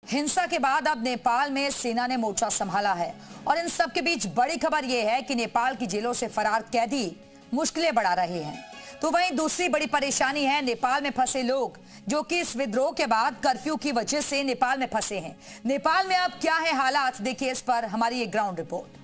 हिंसा के बाद अब नेपाल में सेना ने मोर्चा संभाला है और इन सब के बीच बड़ी खबर यह है कि नेपाल की जेलों से फरार कैदी मुश्किलें बढ़ा रहे हैं। तो वहीं दूसरी बड़ी परेशानी है नेपाल में फंसे लोग, जो कि इस विद्रोह के बाद कर्फ्यू की वजह से नेपाल में फंसे हैं। नेपाल में अब क्या है हालात, देखिए इस पर हमारी एक ग्राउंड रिपोर्ट।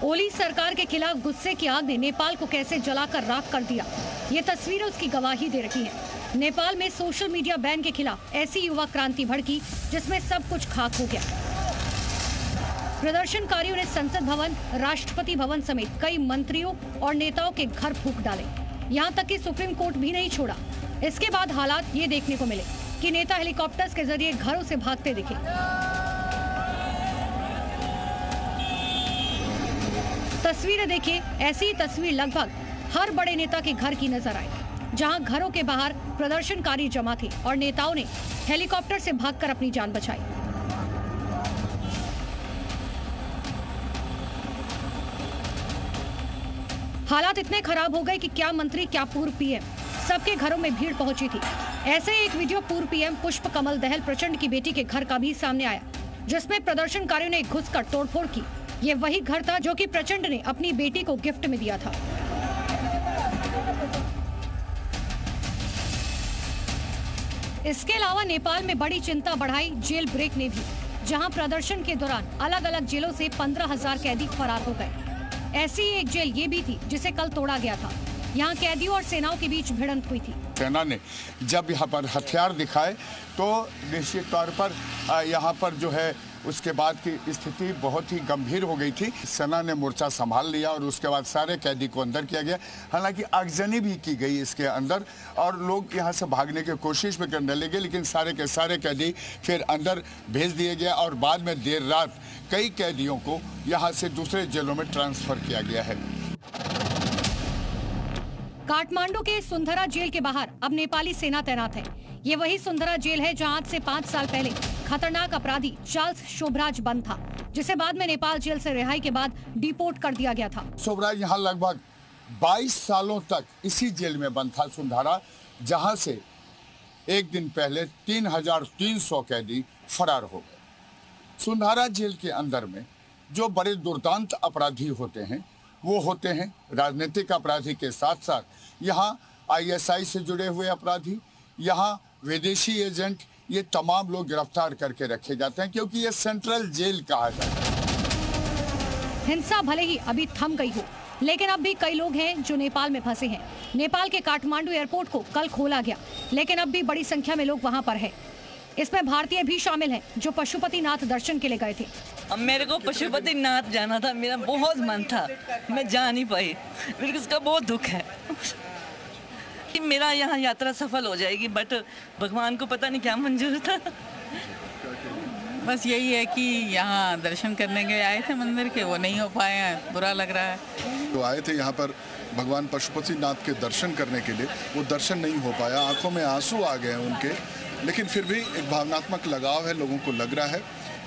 ओली सरकार के खिलाफ गुस्से की आग ने नेपाल को कैसे जलाकर राख कर दिया, ये तस्वीरें उसकी गवाही दे रही हैं। नेपाल में सोशल मीडिया बैन के खिलाफ ऐसी युवा क्रांति भड़की जिसमें सब कुछ खाक हो गया। प्रदर्शनकारियों ने संसद भवन, राष्ट्रपति भवन समेत कई मंत्रियों और नेताओं के घर फूंक डाले, यहाँ तक कि सुप्रीम कोर्ट भी नहीं छोड़ा। इसके बाद हालात ये देखने को मिले कि नेता हेलीकॉप्टर्स के जरिए घरों से भागते दिखे। तस्वीरें देखिए, ऐसी ही तस्वीर लगभग हर बड़े नेता के घर की नजर आई, जहां घरों के बाहर प्रदर्शनकारी जमा थे और नेताओं ने हेलीकॉप्टर से भागकर अपनी जान बचाई। हालात इतने खराब हो गए कि क्या मंत्री क्या पूर्व पीएम सबके घरों में भीड़ पहुंची थी। ऐसे एक वीडियो पूर्व पीएम पुष्प कमल दहल प्रचंड की बेटी के घर का भी सामने आया, जिसमें प्रदर्शनकारियों ने घुसकर तोड़फोड़ की। ये वही घर था जो कि प्रचंड ने अपनी बेटी को गिफ्ट में दिया था। इसके अलावा नेपाल में बड़ी चिंता बढ़ाई जेल ब्रेक ने भी, जहां प्रदर्शन के दौरान अलग अलग जेलों से 15,000 कैदी फरार हो गए। ऐसी ही एक जेल ये भी थी जिसे कल तोड़ा गया था। यहाँ कैदियों और सेनाओं के बीच भिड़ंत हुई थी। सेना ने जब यहाँ पर हथियार दिखाए तो निश्चित तौर पर यहाँ पर जो है उसके बाद की स्थिति बहुत ही गंभीर हो गई थी। सेना ने मोर्चा संभाल लिया और उसके बाद सारे कैदी को अंदर किया गया। हालांकि आगजनी भी की गई इसके अंदर और लोग यहाँ से भागने की कोशिश भी करने लगे, लेकिन सारे के सारे कैदी फिर अंदर भेज दिए गए और बाद में देर रात कई कैदियों को यहाँ से दूसरे जेलों में ट्रांसफर किया गया है। काठमांडू के सुंदरा जेल के बाहर अब नेपाली सेना तैनात है। ये वही सुंदरा जेल है जहां आज से 5 साल पहले खतरनाक अपराधी चार्ल्स शोभराज बंद था, जिसे बाद में नेपाल जेल से रिहाई के बाद डिपोर्ट कर दिया गया था। शोभराज यहाँ लगभग 22 सालों तक इसी जेल में बंद था सुंदरा, जहां से एक दिन पहले 3,300 कैदी फरार हो गए। सुंदरा जेल के अंदर में जो बड़े दुर्दांत अपराधी होते हैं वो होते हैं राजनीतिक अपराधी के साथ साथ यहाँ ISI से जुड़े हुए अपराधी, यहाँ विदेशी एजेंट, ये तमाम लोग गिरफ्तार करके रखे जाते हैं क्योंकि ये सेंट्रल जेल कहा जाता है। हिंसा भले ही अभी थम गई हो, लेकिन अब भी कई लोग हैं जो नेपाल में फंसे हैं। नेपाल के काठमांडू एयरपोर्ट को कल खोला गया, लेकिन अब भी बड़ी संख्या में लोग वहां पर हैं। इसमें भारतीय भी शामिल हैं जो पशुपतिनाथ दर्शन के लिए गए थे। अब मेरे को पशुपतिनाथ जाना था, मेरा बहुत मन था, मैं जा नहीं पाई, मेरे को इसका बहुत दुख है। मेरा यहाँ यात्रा सफल हो जाएगी, बट भगवान को पता नहीं क्या मंजूर था। बस यही है कि यहाँ दर्शन करने के आए थे मंदिर के, वो नहीं हो पाए हैं, बुरा लग रहा है। तो आए थे यहाँ पर भगवान पशुपतिनाथ के दर्शन करने के लिए, वो दर्शन नहीं हो पाया, आंखों में आंसू आ गए उनके, लेकिन फिर भी एक भावनात्मक लगाव है। लोगों को लग रहा है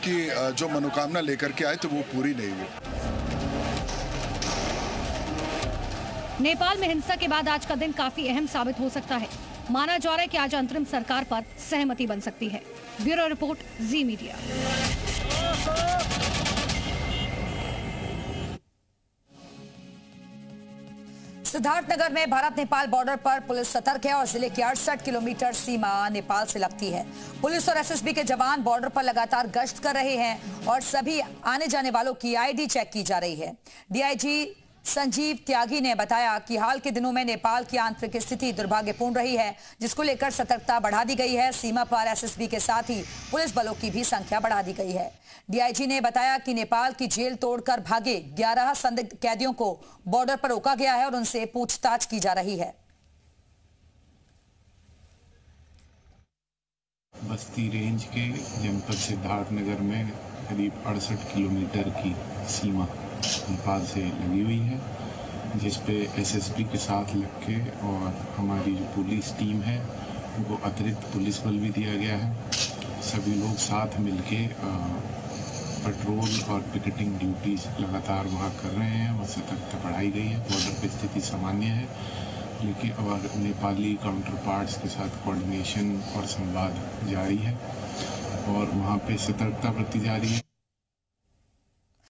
कि जो मनोकामना लेकर के आए थे वो पूरी नहीं हुई। नेपाल में हिंसा के बाद आज का दिन काफी अहम साबित हो सकता है। माना जा रहा है कि आज अंतरिम सरकार पर सहमति बन सकती है। ब्यूरो रिपोर्ट, जी मीडिया। सिद्धार्थनगर में भारत नेपाल बॉर्डर पर पुलिस सतर्क है और जिले की 68 किलोमीटर सीमा नेपाल से लगती है। पुलिस और SSB के जवान बॉर्डर पर लगातार गश्त कर रहे हैं और सभी आने जाने वालों की ID चेक की जा रही है। DIG संजीव त्यागी ने बताया कि हाल के दिनों में नेपाल की आंतरिक स्थिति दुर्भाग्यपूर्ण रही है, जिसको लेकर सतर्कता बढ़ा दी गई है। सीमा पर SSB के साथ ही पुलिस बलों की भी संख्या बढ़ा दी गई है। DIG ने बताया कि नेपाल की जेल तोड़कर भागे 11 संदिग्ध कैदियों को बॉर्डर पर रोका गया है और उनसे पूछताछ की जा रही है। बस्ती रेंज के जनपद सिद्धार्थनगर में करीब 68 किलोमीटर की सीमा नेपाल से लगी हुई है, जिस पे SSB के साथ लग के और हमारी जो पुलिस टीम है उनको अतिरिक्त पुलिस बल भी दिया गया है। सभी लोग साथ मिलके पेट्रोल और पिकेटिंग ड्यूटीज लगातार वहाँ कर रहे हैं। वहाँ सतर्कता बढ़ाई गई है। बॉर्डर पर स्थिति सामान्य है, लेकिन और नेपाली काउंटर पार्ट्स के साथ कोऑर्डिनेशन और संवाद जारी है और वहाँ पे सतर्कता बरती जा रही है।